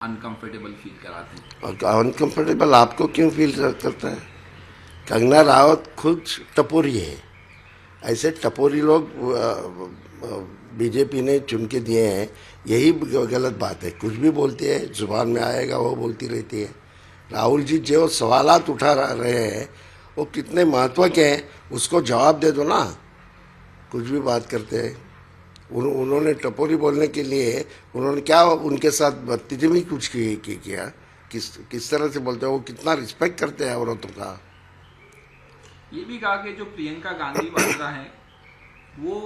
Uncomfortable feel कराते हैं। और अनकंफर्टेबल आपको क्यों फील करता है? कंगना रावत खुद टपोरी है। ऐसे टपोरी लोग बीजेपी ने चुन के दिए हैं, यही गलत बात है। कुछ भी बोलती है, जुबान में आएगा वो बोलती रहती है। राहुल जी जो सवालात उठा रहे हैं वो कितने महत्व के हैं, उसको जवाब दे दो ना। कुछ भी बात करते हैं। उन्होंने टपोरी बोलने के लिए उन्होंने क्या उनके साथ बदतमीजी भी कुछ किया? किस तरह से बोलते हैं? वो कितना रिस्पेक्ट करते हैं औरतों का। ये भी कहा कि जो प्रियंका गांधी वाड्रा हैं वो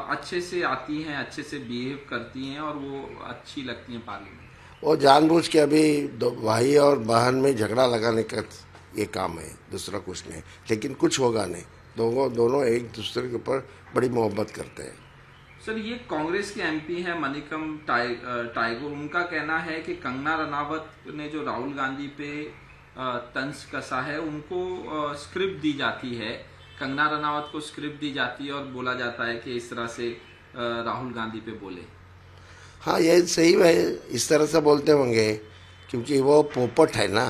अच्छे से आती हैं, अच्छे से बिहेव करती हैं और वो अच्छी लगती हैं पार्लियामेंट। वो जानबूझ के अभी भाई और बहन में झगड़ा लगाने का ये काम है, दूसरा कुछ नहीं। लेकिन कुछ होगा नहीं। दोनों एक दूसरे के ऊपर बड़ी मोहब्बत करते हैं। सर, ये कांग्रेस के एमपी हैं मनिकम टाइगोर, उनका कहना है कि कंगना रनावत ने जो राहुल गांधी पे तंज कसा है, उनको स्क्रिप्ट दी जाती है, कंगना रनावत को स्क्रिप्ट दी जाती है और बोला जाता है कि इस तरह से राहुल गांधी पे बोले। हाँ, ये सही है। इस तरह से बोलते होंगे क्योंकि वो पोपट है ना,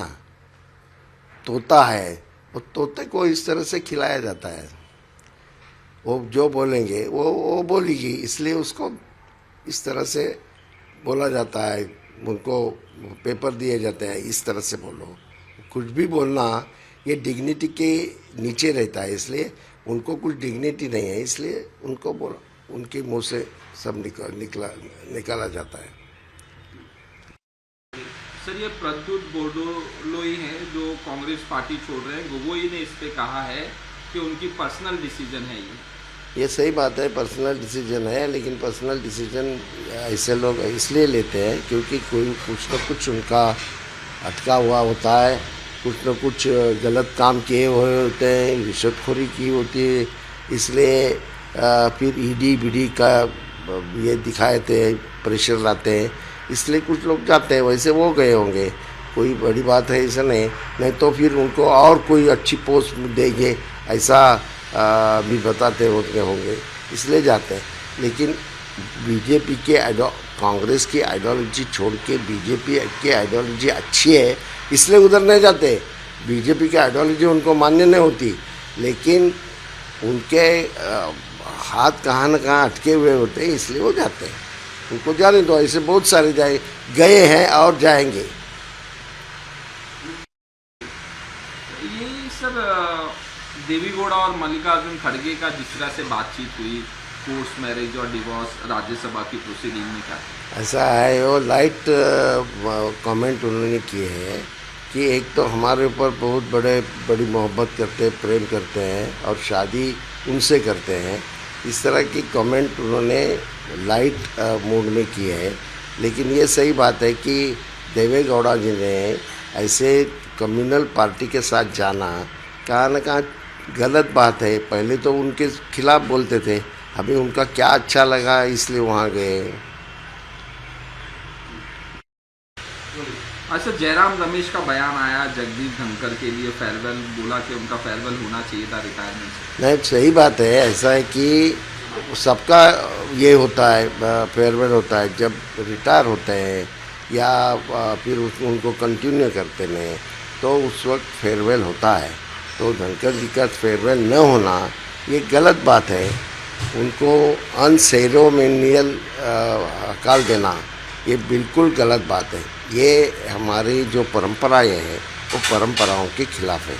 तोता है। वो तोते को इस तरह से खिलाया जाता है। वो जो बोलेंगे वो बोलेगी, इसलिए उसको इस तरह से बोला जाता है। उनको पेपर दिए जाते हैं, इस तरह से बोलो। कुछ भी बोलना ये डिग्निटी के नीचे रहता है, इसलिए उनको कुछ डिग्निटी नहीं है, इसलिए उनको बोला उनके मुंह से सब निकाला जाता है। सर, ये प्रद्युत बोरडोलोई हैं जो कांग्रेस पार्टी छोड़ रहे हैं। गोगोई ने इस पे कहा है कि उनकी पर्सनल डिसीजन है ये। ये सही बात है, पर्सनल डिसीजन है। लेकिन पर्सनल डिसीजन ऐसे लोग इसलिए लेते हैं क्योंकि कोई कुछ न कुछ उनका अटका हुआ होता है, कुछ न कुछ गलत काम किए हुए होते हैं, रिश्वतखोरी की होती है। इसलिए फिर ईडी बीडी का ये दिखाए थे, प्रेशर लाते हैं, इसलिए कुछ लोग जाते हैं। वैसे वो गए होंगे, कोई बड़ी बात है ऐसा नहीं तो फिर उनको और कोई अच्छी पोस्ट देंगे ऐसा भी बताते होते होंगे, इसलिए जाते हैं। लेकिन बीजेपी के कांग्रेस की आइडियोलॉजी छोड़ के बीजेपी की आइडियोलॉजी अच्छी है, इसलिए उधर नहीं जाते। बीजेपी की आइडियोलॉजी उनको मान्य नहीं होती, लेकिन उनके हाथ कहाँ न कहाँ अटके हुए होते हैं, इसलिए वो जाते हैं। उनको जाने दो। ऐसे बहुत सारे गए हैं और जाएंगे। ये सर, देवीगौड़ा और मल्लिकार्जुन खड़गे का जिस तरह से बातचीत हुई, फोर्स मैरिज और डिवोर्स राज्यसभा की प्रोसीडिंग में, क्या ऐसा है, वो लाइट कमेंट उन्होंने किए हैं कि एक तो हमारे ऊपर बहुत बड़ी मोहब्बत करते हैं, प्रेम करते हैं और शादी उनसे करते हैं। इस तरह की कमेंट उन्होंने लाइट मूड में किए हैं। लेकिन ये सही बात है कि देवेगौड़ा जी ने ऐसे कम्युनल पार्टी के साथ जाना कहाँ न कहाँ गलत बात है। पहले तो उनके खिलाफ बोलते थे, अभी उनका क्या अच्छा लगा इसलिए वहाँ गए। अच्छा, जयराम रमेश का बयान आया जगदीप धनखड़ के लिए फेयरवेल, बोला कि उनका फेयरवेल होना चाहिए था रिटायरमेंट से। नहीं, सही बात है। ऐसा है कि सबका ये होता है, फेयरवेल होता है जब रिटायर होते हैं या फिर उनको कंटिन्यू करते हैं तो उस वक्त फेयरवेल होता है। तो धनखड़ जी का फेयरवेल न होना ये गलत बात है। उनको अनसेरेमोनियल हकाल देना ये बिल्कुल गलत बात है। ये हमारी जो परंपराएं हैं वो परंपराओं के खिलाफ है।